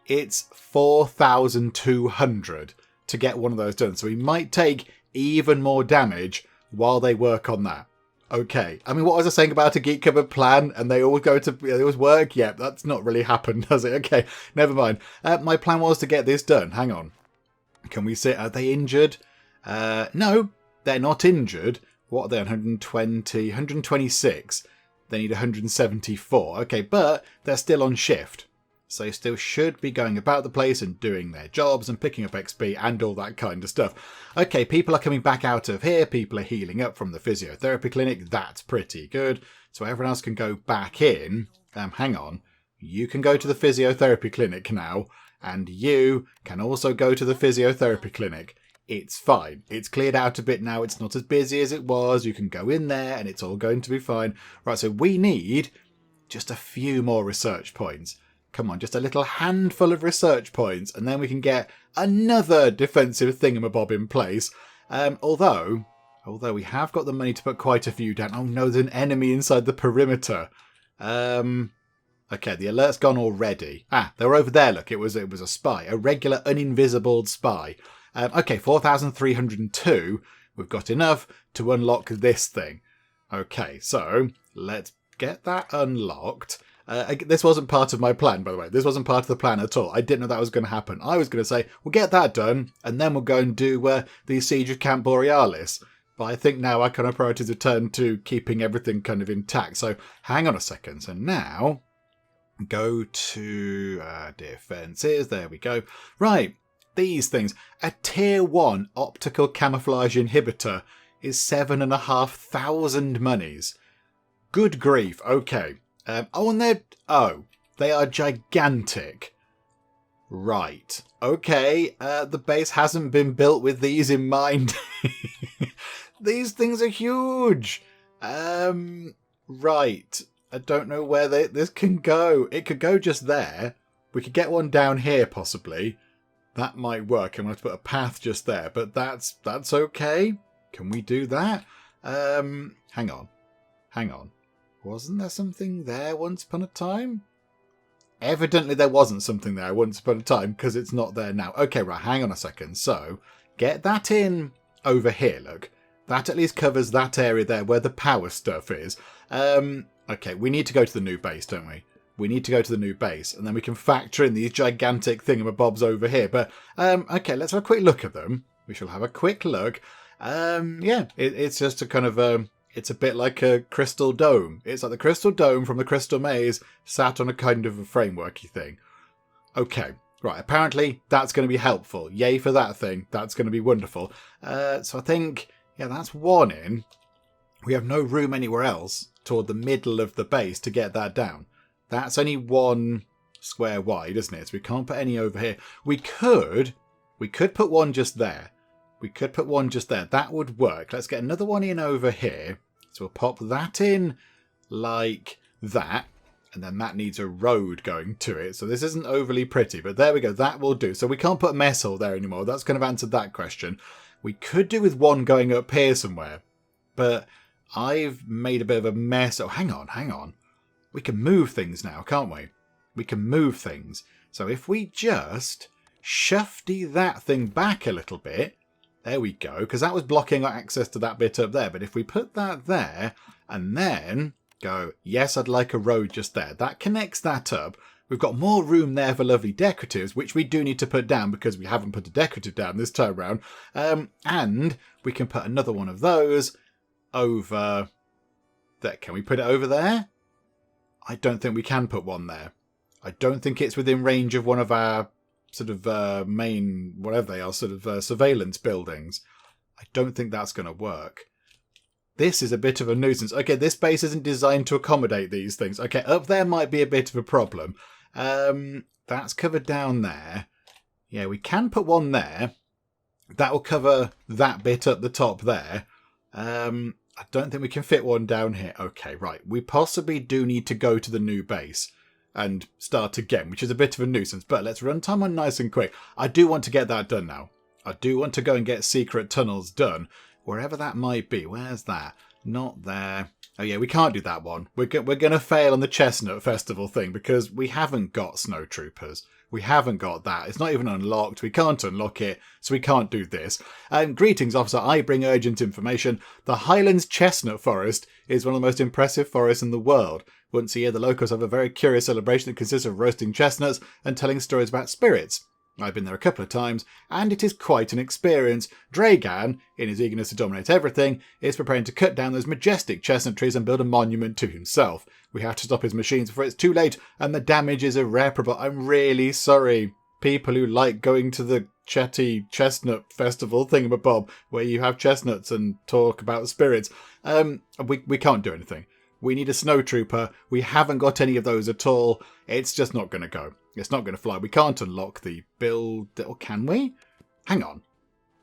It's 4,200 to get one of those done. So we might take even more damage while they work on that. Okay, I mean, what was I saying about a Geek Cupboard plan? And they always they always work? Yeah, that's not really happened, does it? Okay, never mind. My plan was to get this done. Hang on. Can we say, are they injured? No, they're not injured. What are they, 120, 126? They need 174. Okay, but they're still on shift. So they still should be going about the place and doing their jobs and picking up XP and all that kind of stuff. Okay, people are coming back out of here. People are healing up from the physiotherapy clinic. That's pretty good. So everyone else can go back in. Hang on. You can go to the physiotherapy clinic now. And you can also go to the physiotherapy clinic. It's fine. It's cleared out a bit now. It's not as busy as it was. You can go in there and it's all going to be fine. Right, so we need just a few more research points. Come on, just a little handful of research points and then we can get another defensive thingamabob in place. Although we have got the money to put quite a few down. Oh no, there's an enemy inside the perimeter. Okay, the alert's gone already. Ah, they were over there, look. It was a spy. A regular uninvisible spy. Okay, 4,302. We've got enough to unlock this thing. Okay, so let's get that unlocked. This wasn't part of my plan, by the way. This wasn't part of the plan at all. I didn't know that was going to happen. I was going to say, we'll get that done, and then we'll go and do the Siege of Camp Borealis. But I think now our kind of priorities have turned to keeping everything kind of intact. So hang on a second. So now... go to defenses. There we go. Right, these things. A tier 1 optical camouflage inhibitor is 7,500 monies. Good grief. Okay. And they are gigantic. Right. Okay. The base hasn't been built with these in mind. These things are huge. Right. I don't know where this can go. It could go just there. We could get one down here, possibly. That might work. I'm going to put a path just there, but that's okay. Can we do that? Hang on. Wasn't there something there once upon a time? Evidently there wasn't something there once upon a time, because it's not there now. Okay, right, hang on a second. So, get that in over here, look. That at least covers that area there where the power stuff is. Okay, we need to go to the new base, don't we? We need to go to the new base, and then we can factor in these gigantic thingamabobs over here. But, okay, let's have a quick look at them. We shall have a quick look. Yeah, it's just a kind of It's a bit like a crystal dome. It's like the crystal dome from the Crystal Maze sat on a kind of a frameworky thing. Okay, right, apparently that's going to be helpful. Yay for that thing. That's going to be wonderful. So I think, yeah, that's one in. We have no room anywhere else toward the middle of the base to get that down. That's only 1 square wide, isn't it? So we can't put any over here. We could put one just there. We could put one just there. That would work. Let's get another one in over here. So we'll pop that in like that. And then that needs a road going to it. So this isn't overly pretty, but there we go. That will do. So we can't put a mess hall there anymore. That's kind of answered that question. We could do with one going up here somewhere. But I've made a bit of a mess. Oh, hang on. We can move things now, can't we? We can move things. So if we just shufty that thing back a little bit, there we go, because that was blocking our access to that bit up there. But if we put that there and then go, yes, I'd like a road just there. That connects that up. We've got more room there for lovely decoratives, which we do need to put down because we haven't put a decorative down this time round. And we can put another one of those over there. Can we put it over there? I don't think we can put one there. I don't think it's within range of one of our sort of main, whatever they are, sort of surveillance buildings. I don't think that's going to work. This is a bit of a nuisance. Okay, this base isn't designed to accommodate these things. Okay, up there might be a bit of a problem. That's covered down there. Yeah, we can put one there. That will cover that bit at the top there. I don't think we can fit one down here. Okay, right. We possibly do need to go to the new base and start again, which is a bit of a nuisance. But let's run time on nice and quick. I do want to get that done now. I do want to go and get secret tunnels done, wherever that might be. Where's that? Not there. Oh yeah, we can't do that one. We're going to fail on the Chestnut Festival thing because we haven't got snow troopers. We haven't got that. It's not even unlocked. We can't unlock it, so we can't do this. Greetings, officer. I bring urgent information. The Highlands Chestnut Forest is one of the most impressive forests in the world. Once a year, the locals have a very curious celebration that consists of roasting chestnuts and telling stories about spirits. I've been there a couple of times, and it is quite an experience. Dragan, in his eagerness to dominate everything, is preparing to cut down those majestic chestnut trees and build a monument to himself. We have to stop his machines before it's too late, and the damage is irreparable. I'm really sorry, people who like going to the Chetty Chestnut Festival thingamabob, where you have chestnuts and talk about spirits. We can't do anything. We need a snow trooper. We haven't got any of those at all. It's just not going to go. It's not going to fly. We can't unlock the build. Or can we? Hang on.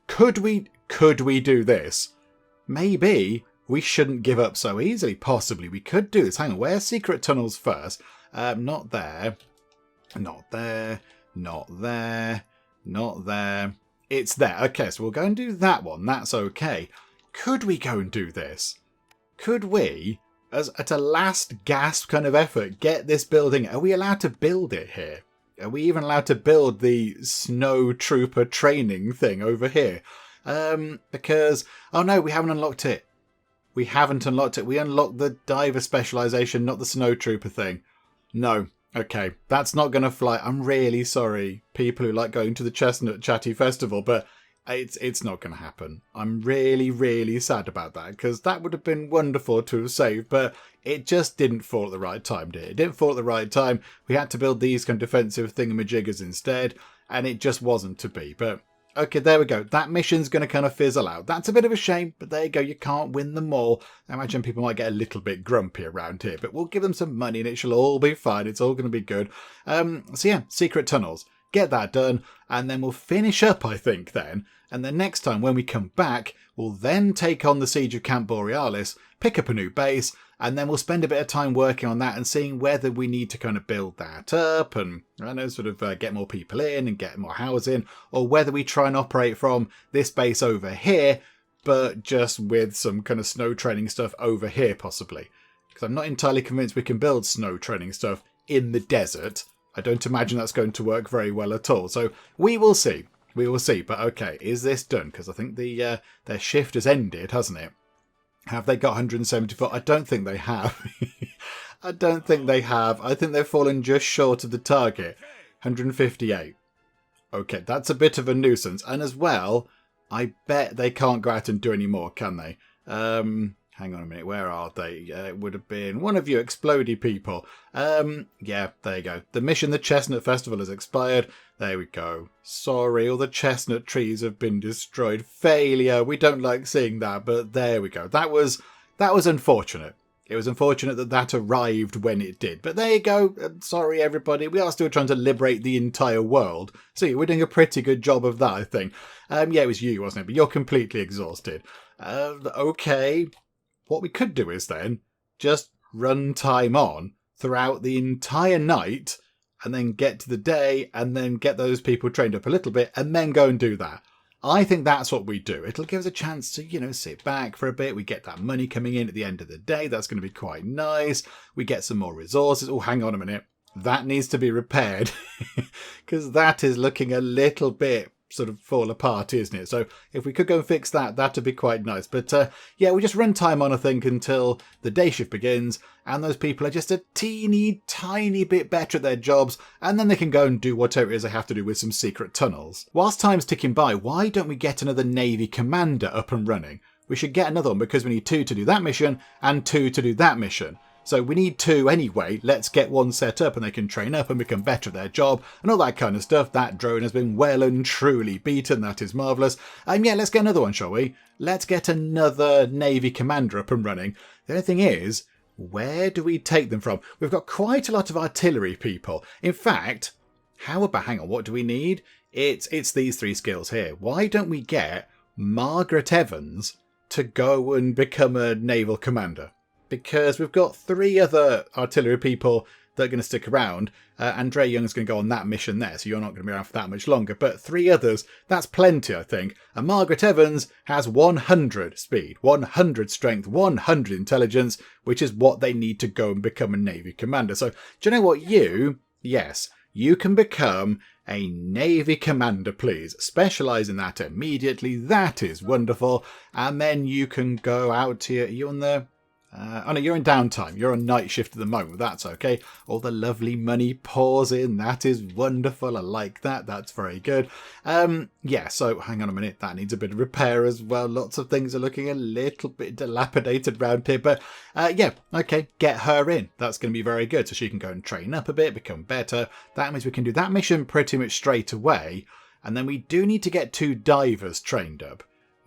Could we do this? Maybe we shouldn't give up so easily. Possibly we could do this. Hang on. Where's secret tunnels first? Not there. Not there. Not there. Not there. It's there. Okay, so we'll go and do that one. That's okay. Could we go and do this? Could we, as at a last gasp kind of effort, get this building? Are we allowed to build it here? Are we even allowed to build the snow trooper training thing over here? Because, oh no, we haven't unlocked it. We haven't unlocked it. We unlocked the diver specialization, not the snow trooper thing. No. Okay, that's not going to fly. I'm really sorry, people who like going to the Chestnut Chatty Festival, but it's not going to happen. I'm really, really sad about that, because that would have been wonderful to have saved, but it just didn't fall at the right time, did it? It didn't fall at the right time. We had to build these kind of defensive thingamajiggers instead, and it just wasn't to be. But, okay, there we go. That mission's going to kind of fizzle out. That's a bit of a shame, but there you go. You can't win them all. I imagine people might get a little bit grumpy around here, but we'll give them some money and it shall all be fine. It's all going to be good. So yeah, secret tunnels. Get that done, and then we'll finish up, I think, then. And then next time, when we come back, we'll then take on the Siege of Camp Borealis, pick up a new base, and then we'll spend a bit of time working on that and seeing whether we need to kind of build that up and, I know, sort of get more people in and get more housing, or whether we try and operate from this base over here, but just with some kind of snow training stuff over here, possibly. Because I'm not entirely convinced we can build snow training stuff in the desert. I don't imagine that's going to work very well at all. So we will see. We will see. But okay, is this done? Because I think their shift has ended, hasn't it? Have they got 174? I don't think they have. I don't think they have. I think they've fallen just short of the target. 158. Okay, that's a bit of a nuisance. And as well, I bet they can't go out and do any more, can they? How Hang on a minute, where are they? It would have been one of you explodey people. Yeah, there you go. The mission, the Chestnut Festival, has expired. There we go. Sorry, all the chestnut trees have been destroyed. Failure. We don't like seeing that, but there we go. That was unfortunate. It was unfortunate that that arrived when it did. But there you go. Sorry, everybody. We are still trying to liberate the entire world. See, we're doing a pretty good job of that, I think. Yeah, it was you, wasn't it? But you're completely exhausted. Okay. What we could do is then just run time on throughout the entire night and then get to the day and then get those people trained up a little bit and then go and do that. I think that's what we do. It'll give us a chance to, sit back for a bit. We get that money coming in at the end of the day. That's going to be quite nice. We get some more resources. Oh, hang on a minute. That needs to be repaired because that is looking a little bit sort of fall apart, isn't it? So if we could go and fix that, that'd be quite nice. But yeah, we just run time on, I think, until the day shift begins and those people are just a teeny tiny bit better at their jobs and then they can go and do whatever it is they have to do with some secret tunnels. Whilst time's ticking by, why don't we get another Navy commander up and running? We should get another one because we need 2 to do that mission and 2 to do that mission. So we need 2 anyway. Let's get one set up and they can train up and become better at their job and all that kind of stuff. That drone has been well and truly beaten. That is marvellous. Yeah, let's get another one, shall we? Let's get another Navy commander up and running. The only thing is, where do we take them from? We've got quite a lot of artillery people. In fact, how about, hang on, what do we need? It's these 3 skills here. Why don't we get Margaret Evans to go and become a naval commander? Because we've got 3 other artillery people that are going to stick around. Andre Young's going to go on that mission there, so you're not going to be around for that much longer. But 3 others, that's plenty, I think. And Margaret Evans has 100 speed, 100 strength, 100 intelligence, which is what they need to go and become a Navy commander. So, do you know what? Yes, you can become a Navy commander, please. Specialise in that immediately. That is wonderful. And then you can go out here. Are you on the... oh no, you're in downtime. You're on night shift at the moment. That's okay. All the lovely money pours in. That is wonderful. I like that. That's very good. Yeah, so hang on a minute. That needs a bit of repair as well. Lots of things are looking a little bit dilapidated around here. But yeah, okay. Get her in. That's going to be very good. So she can go and train up a bit, become better. That means we can do that mission pretty much straight away. And then we do need to get 2 divers trained up.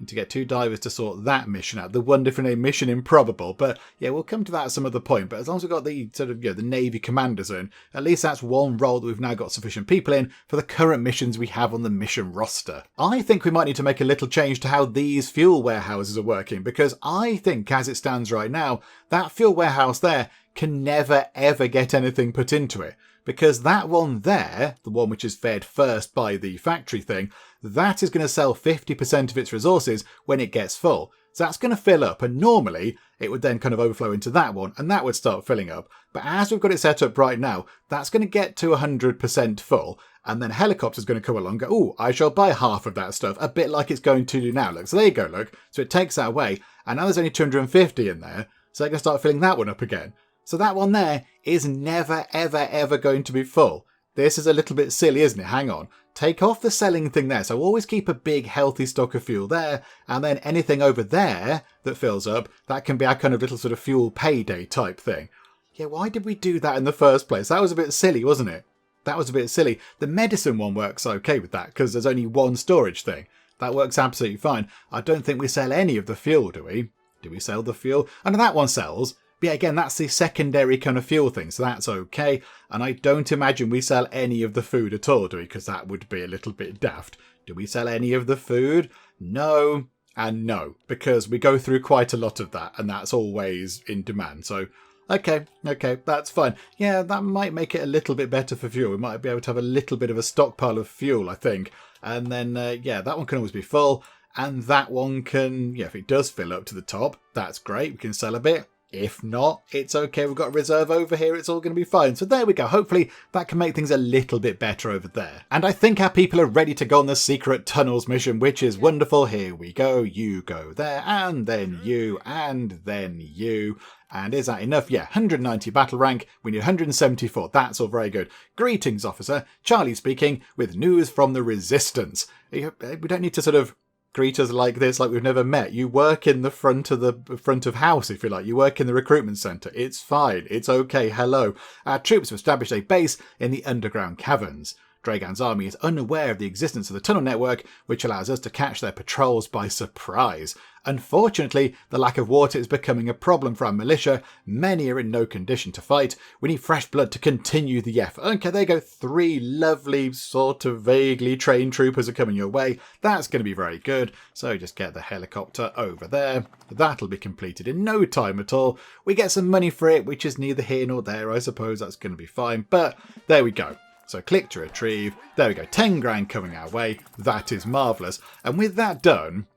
To get 2 divers to sort that mission out. The wonderful name Mission Improbable. But yeah, we'll come to that at some other point. But as long as we've got the sort of, the Navy commanders in, at least that's one role that we've now got sufficient people in for the current missions we have on the mission roster. I think we might need to make a little change to how these fuel warehouses are working, because I think as it stands right now, that fuel warehouse there can never ever get anything put into it. Because that one there, the one which is fed first by the factory thing, that is going to sell 50% of its resources when it gets full. So that's going to fill up, and normally it would then kind of overflow into that one, and that would start filling up. But as we've got it set up right now, that's going to get to 100% full, and then a helicopter's going to come along and go, oh, I shall buy half of that stuff, a bit like it's going to do now. Look, so there you go, look. So it takes that away, and now there's only 250 in there, so they're going to start filling that one up again. So that one there is never, ever, ever going to be full. This is a little bit silly, isn't it? Hang on. Take off the selling thing there. So always keep a big, healthy stock of fuel there. And then anything over there that fills up, that can be our kind of little sort of fuel payday type thing. Yeah, why did we do that in the first place? That was a bit silly, wasn't it? That was a bit silly. The medicine one works okay with that because there's only one storage thing. That works absolutely fine. I don't think we sell any of the fuel, do we? Do we sell the fuel? And that one sells. But yeah, again, that's the secondary kind of fuel thing, so that's okay. And I don't imagine we sell any of the food at all, do we? Because that would be a little bit daft. Do we sell any of the food? No, and no, because we go through quite a lot of that, and that's always in demand. So, okay, that's fine. Yeah, that might make it a little bit better for fuel. We might be able to have a little bit of a stockpile of fuel, I think. And then, yeah, that one can always be full. And that one can, yeah, if it does fill up to the top, that's great. We can sell a bit. If not, it's okay. We've got a reserve over here. It's all going to be fine. So there we go. Hopefully that can make things a little bit better over there. And I think our people are ready to go on the secret tunnels mission, which is wonderful. Here we go. You go there, and then you, and then you. And is that enough? Yeah, 190 battle rank. We need 174. That's all very good. Greetings, officer. Charlie speaking with news from the Resistance. We don't need to sort of greet us like this, like we've never met. You work in the front of house, if you like. You work in the recruitment centre. It's fine. It's okay. Hello. Our troops have established a base in the underground caverns. Dragan's army is unaware of the existence of the tunnel network, which allows us to catch their patrols by surprise. Unfortunately, the lack of water is becoming a problem for our militia. Many are in no condition to fight. We need fresh blood to continue the effort. Okay, there you go. 3 lovely, sort of vaguely trained troopers are coming your way. That's going to be very good. So just get the helicopter over there. That'll be completed in no time at all. We get some money for it, which is neither here nor there. I suppose that's going to be fine. But there we go. So click to retrieve. There we go. 10 grand coming our way. That is marvellous. And with that done,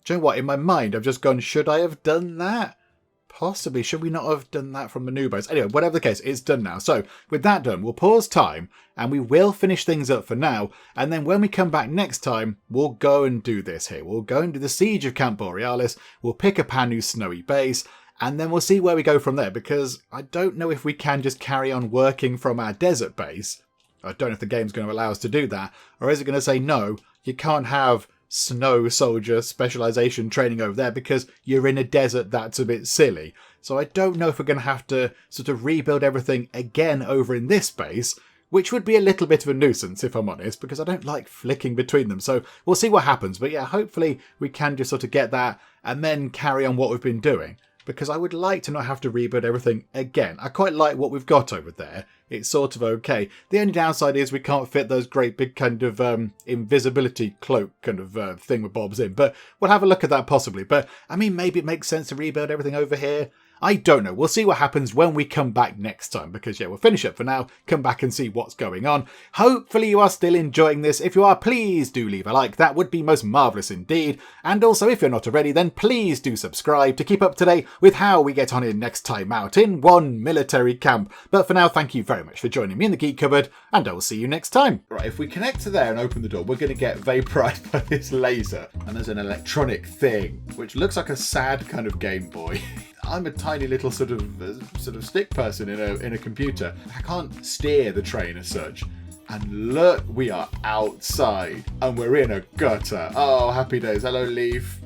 do you know what? In my mind, I've just gone, should I have done that? Possibly. Should we not have done that from menu base? Anyway, whatever the case, it's done now. So with that done, we'll pause time and we will finish things up for now. And then when we come back next time, we'll go and do this here. We'll go and do the Siege of Camp Borealis. We'll pick up our new snowy base. And then we'll see where we go from there. Because I don't know if we can just carry on working from our desert base. I don't know if the game's going to allow us to do that. Or is it going to say, no, you can't have snow soldier specialization training over there because you're in a desert. That's a bit silly. So I don't know if we're going to have to sort of rebuild everything again over in this base, which would be a little bit of a nuisance, if I'm honest, because I don't like flicking between them. So we'll see what happens. But yeah, hopefully we can just sort of get that and then carry on what we've been doing. Because I would like to not have to rebuild everything again. I quite like what we've got over there. It's sort of okay. The only downside is we can't fit those great big kind of invisibility cloak kind of thingamabobs in. But we'll have a look at that possibly. But I mean, maybe it makes sense to rebuild everything over here. I don't know. We'll see what happens when we come back next time. Because yeah, we'll finish up for now. Come back and see what's going on. Hopefully you are still enjoying this. If you are, please do leave a like. That would be most marvellous indeed. And also, if you're not already, then please do subscribe to keep up to date with how we get on in next time out in one military camp. But for now, thank you very much for joining me in the Geek Cupboard, and I will see you next time. Right, if we connect to there and open the door, we're going to get vaporized by this laser. And there's an electronic thing, which looks like a sad kind of Game Boy. I'm a tiny little sort of stick person in a computer. I can't steer the train as such. And look, we are outside and we're in a gutter. Oh, happy days. Hello, Leaf.